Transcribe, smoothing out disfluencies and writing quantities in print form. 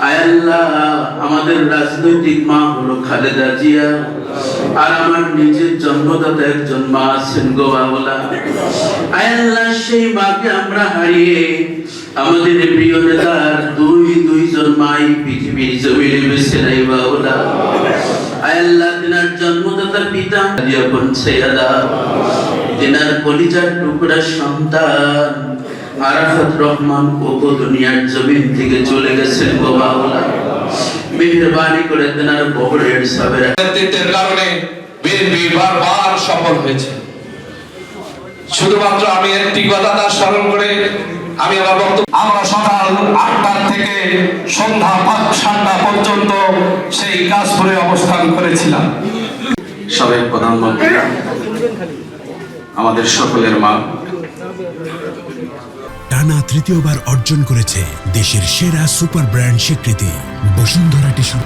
আয় আল্লাহ, আমাদের রাজনৈতিক মা হলো খালেদা জিয়া, আর আমার নিজের জন্মদাতা একজন মা আছেন গো বাবলা। আয় আল্লাহ, সেই মাকে আমরা হারিয়ে আমাদের প্রিয় নেতার দুইজন মাই পৃথিবীর জমিনে বেঁচে নাই বাবলা। আয় আল্লাহ, তিনার জন্মদাতা পিতা দিয়া পৌঁছাইয়া দাও। তিনার কলিজার টুকরা সন্তান আরাফাত রহমান ওগো দুনিয়ার জমিন থেকে চলে গেছেন গো বাবলা। মেহেরবানি করে তিনার কবরের সাবের নেতৃত্বের কারণে বিএনপি বারবার সফল হয়েছে। শুধুমাত্র আমি একটি কথা তার স্মরণ করে আমি আমার বক্তব্য, আমরা সকাল ৮টা থেকে সন্ধ্যা ৫টা পর্যন্ত সেই কাশপুরে অবস্থান করেছিলাম। সাবেক প্রধানমন্ত্রী, আমাদের সকলের মা, টানা তৃতীয়বার অর্জন করেছে দেশের সেরা সুপার ব্র্যান্ড স্বীকৃতি বসুন্ধরা টিস্যু।